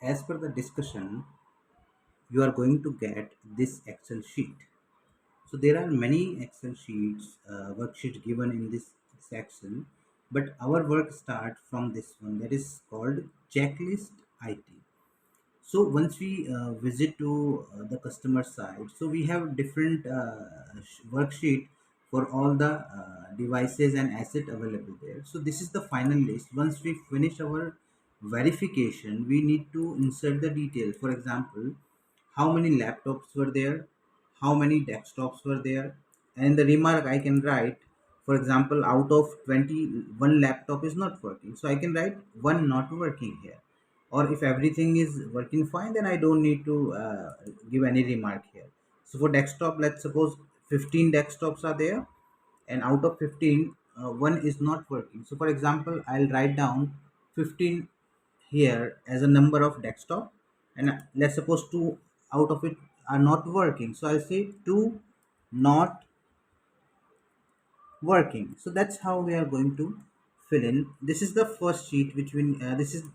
as per the discussion, you are going to get this Excel sheet. So there are many Excel sheets, worksheets given in this section, but our work starts from this one that is called checklist IT. So once we visit to the customer side, so we have different worksheet for all the devices and asset available there. So this is the final list. Once we finish our verification, we need to insert the details. For example, how many laptops were there, how many desktops were there, and in the remark I can write, for example, out of 20, one laptop is not working. So I can write one not working here, or if everything is working fine, then I don't need to give any remark here. So for desktop, let's suppose 15 desktops are there, and out of 15, one is not working. So for example, I'll write down 15 here as a number of desktop, and let's suppose two out of it are not working, so I'll say two not working. So that's how we are going to fill in. This is the first sheet which we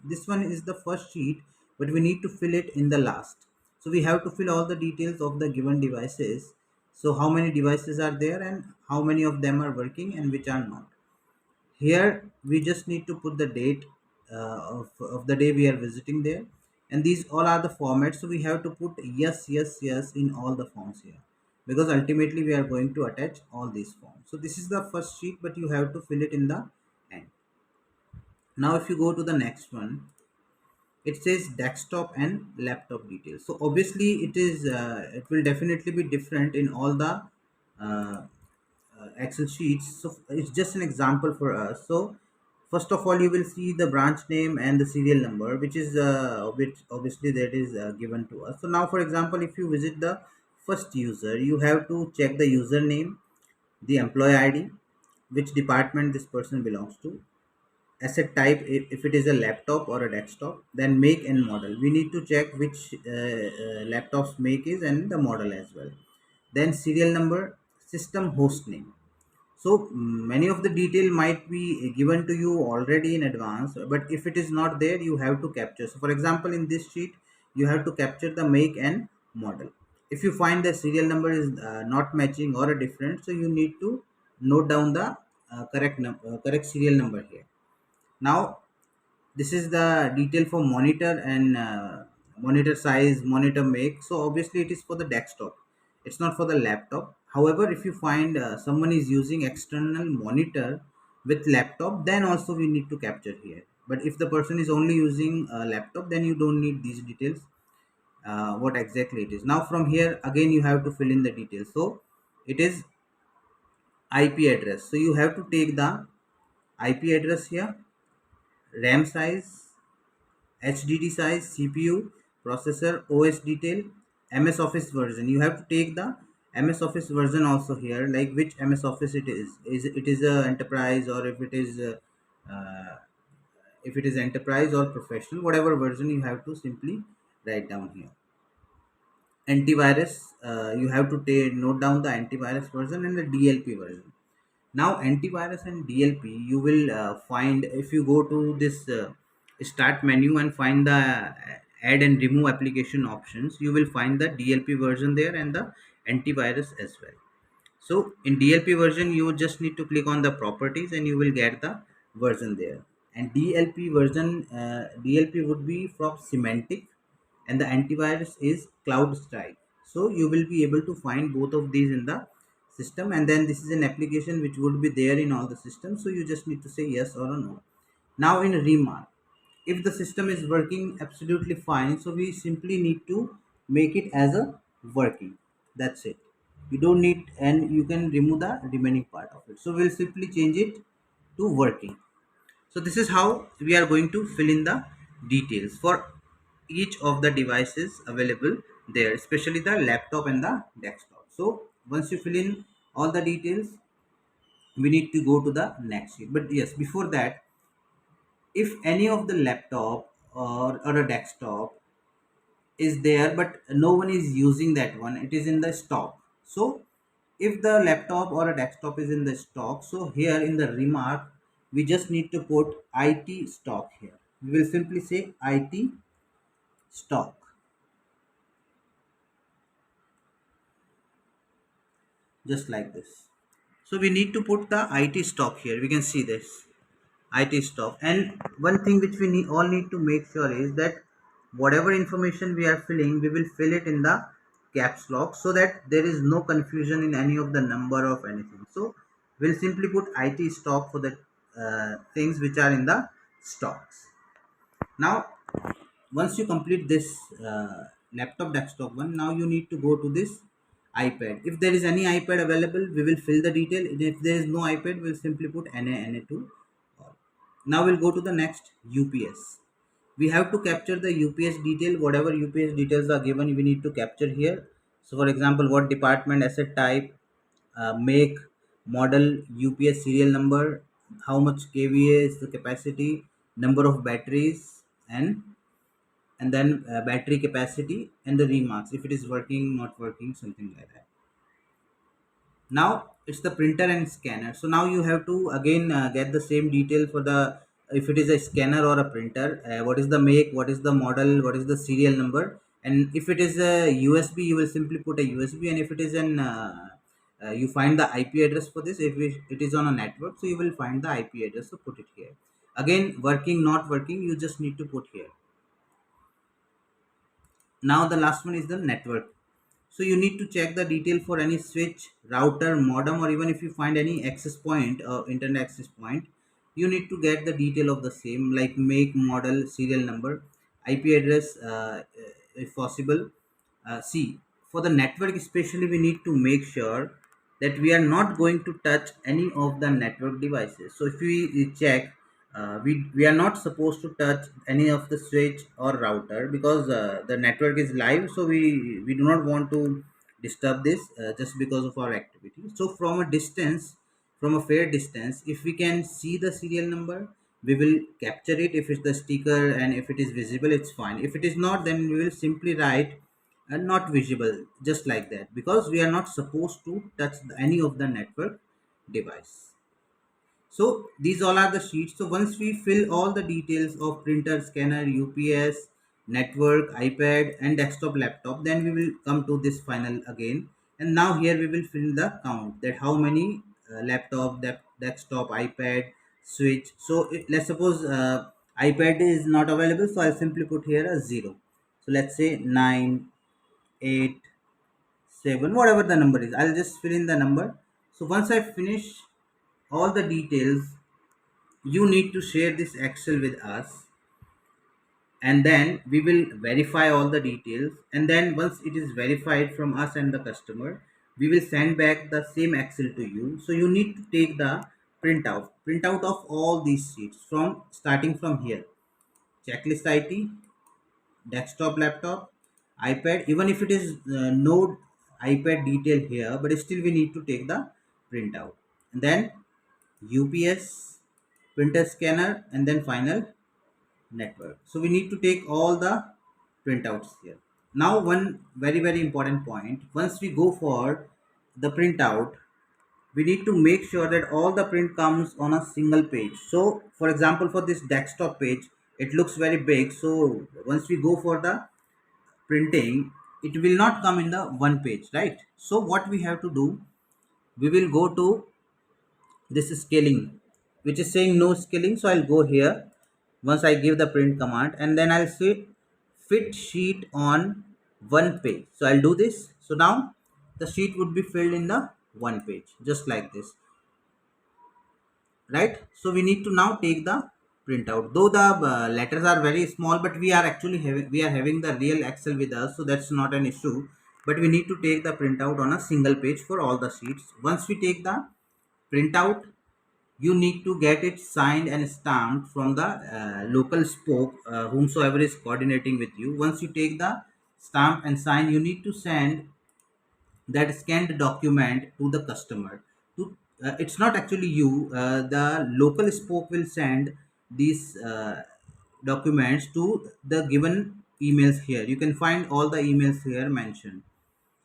this one is the first sheet, but we need to fill it in the last. So we have to fill all the details of the given devices. So how many devices are there and how many of them are working and which are not. Here we just need to put the date of the day we are visiting there, and these all are the formats. So we have to put yes, yes, yes in all the forms here, because ultimately we are going to attach all these forms. So this is the first sheet, but you have to fill it in the end. Now if you go to the next one, it says desktop and laptop details. So obviously it will definitely be different in all the uh, Excel sheets. So it's just an example for us. So first of all, you will see the branch name and the serial number, which obviously that is given to us. So now, for example, if you visit the first user, you have to check the username, the employee ID, which department this person belongs to, asset type, if it is a laptop or a desktop, then make and model. We need to check which laptop's make is and the model as well. Then serial number, system host name. So many of the detail might be given to you already in advance, but if it is not there, you have to capture. So for example, in this sheet, you have to capture the make and model. If you find the serial number is not matching or a different, so you need to note down the correct serial number here. Now this is the detail for monitor and monitor size, monitor make. So obviously it is for the desktop, it's not for the laptop. However, if you find someone is using external monitor with laptop, then also we need to capture here. But if the person is only using a laptop, then you don't need these details, what exactly it is. Now from here again you have to fill in the details. So it is IP address, so you have to take the IP address here, RAM size, HDD size, CPU, processor, OS detail, MS Office version. You have to take the MS Office version also here, like which MS Office it is. Is it is a enterprise, or uh, if it is enterprise or professional, whatever version you have to simply write down here. Antivirus, you have to note down the antivirus version and the DLP version. Now antivirus and DLP you will find if you go to this start menu and find the add and remove application options. You will find the DLP version there and the antivirus as well. So in DLP version, you just need to click on the properties and you will get the version there. And DLP version, DLP would be from Semantic, and the antivirus is CloudStrike. So you will be able to find both of these in the system. And then this is an application which would be there in all the systems. So you just need to say yes or no. Now in remark, if the system is working absolutely fine, so we simply need to make it as a working. That's it. You don't need, and you can remove the remaining part of it. So we'll simply change it to working. So this is how we are going to fill in the details for each of the devices available there, especially the laptop and the desktop. So once you fill in all the details, we need to go to the next sheet. But yes, before that, if any of the laptop or a desktop is there but no one is using that one, it is in the stock. So if the laptop or a desktop is in the stock, so here in the remark we just need to put IT stock here. We will simply say IT stock, just like this. So we need to put the IT stock here. We can see this IT stock. And one thing which we all need to make sure is that whatever information we are filling, we will fill it in the caps lock so that there is no confusion in any of the number of anything. So we'll simply put IT stock for the things which are in the stocks. Now once you complete this laptop desktop one, now you need to go to this iPad. If there is any iPad available, we will fill the detail, and if there is no iPad, we'll simply put NA2. Now we'll go to the next UPS. We have to capture the UPS detail. Whatever UPS details are given, we need to capture here. So for example, what department, asset type, make, model, UPS serial number, how much kVA is the capacity, number of batteries, and then battery capacity and the remarks, if it is working, not working, something like that. Now it's the printer and scanner. So now you have to again get the same detail for the, if it is a scanner or a printer, what is the make, what is the model, what is the serial number, and if it is a USB, you will simply put a USB, and if it is an you find the IP address for this. If it is on a network, so you will find the IP address, so put it here. Again, working, not working, you just need to put here. Now the last one is the network. So you need to check the detail for any switch, router, modem, or even if you find any access point or internet access point, you need to get the detail of the same, like make, model, serial number, IP address, if possible. See, for the network especially, we need to make sure that we are not going to touch any of the network devices. So if we check, we are not supposed to touch any of the switch or router, because the network is live, so we do not want to disturb this just because of our activity. So from a distance, from a fair distance, if we can see the serial number, we will capture it. If it's the sticker and if it is visible, it's fine. If it is not, then we will simply write not visible, just like that, because we are not supposed to touch any of the network device. So these all are the sheets. So once we fill all the details of printer, scanner, UPS, network, iPad, and desktop, laptop, then we will come to this final again. And now here we will fill the count, that how many laptop, desktop, iPad, switch. So let's suppose iPad is not available, so I'll simply put here a 0. So let's say 9, 8, 7, whatever the number is. I'll just fill in the number. So once I finish all the details, you need to share this Excel with us, and then we will verify all the details, and then once it is verified from us and the customer, we will send back the same Excel to you. So you need to take the printout of all these sheets, from starting from here: checklist IT, desktop, laptop, iPad. Even if it is no iPad detail here, but still we need to take the printout, and then UPS, printer, scanner, and then final network. So we need to take all the printouts here. Now one very important point: once we go for the printout, we need to make sure that all the print comes on a single page. So for example, for this desktop page, it looks very big, so once we go for the printing, it will not come in the one page, right? So what we have to do, we will go to this scaling, which is saying no scaling. So I'll go here once I give the print command, and then I'll say fit sheet on one page. So I'll do this. So now the sheet would be filled in the one page, just like this, right? So we need to now take the printout, though the letters are very small, but we are actually having the real Excel with us, so that's not an issue. But we need to take the printout on a single page for all the sheets. Once we take the printout, you need to get it signed and stamped from the local spoke, whomsoever is coordinating with you. Once you take the stamp and sign, you need to send that scanned document to the customer. To It's not actually you, the local spoke will send these documents to the given emails here. You can find all the emails here mentioned,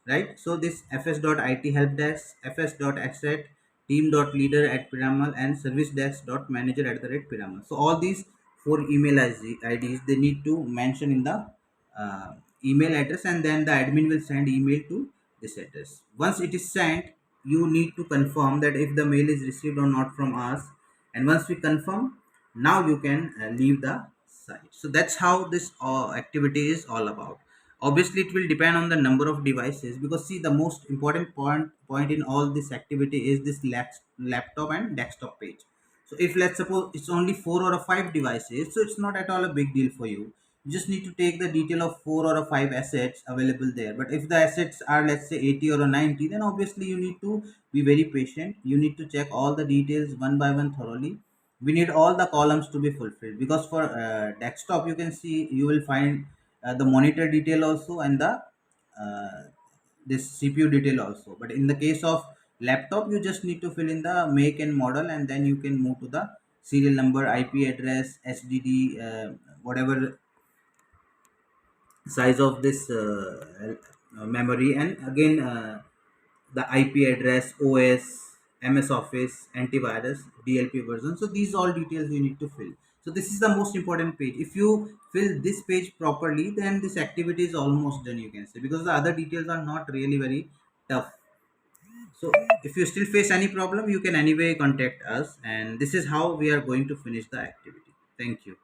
right? So this fs.it help desk, fs.asset, team.leader at Piramal, and service desk.manager at the rate Piramal. So all these four email IDs, they need to mention in the uh, email address, and then the admin will send email to this address. Once it is sent, you need to confirm that if the mail is received or not from us, and once we confirm, now you can leave the site. So that's how this activity is all about. Obviously it will depend on the number of devices, because see, the most important point in all this activity is this laptop and desktop page. So if let's suppose it's only 4 or 5 devices, so it's not at all a big deal for you. You just need to take the detail of 4 or 5 assets available there. But if the assets are, let's say, 80 or 90, then obviously you need to be very patient. You need to check all the details one by one thoroughly. We need all the columns to be fulfilled, because for desktop, you can see, you will find the monitor detail also, and the uh, this CPU detail also. But in the case of laptop, you just need to fill in the make and model, and then you can move to the serial number, IP address, SDD, whatever size of this memory, and again the IP address, OS, MS Office, antivirus, DLP version. So these all details you need to fill. So this is the most important page. If you fill this page properly, then this activity is almost done, you can say, because the other details are not really very tough. So if you still face any problem, you can anyway contact us, and this is how we are going to finish the activity. Thank you.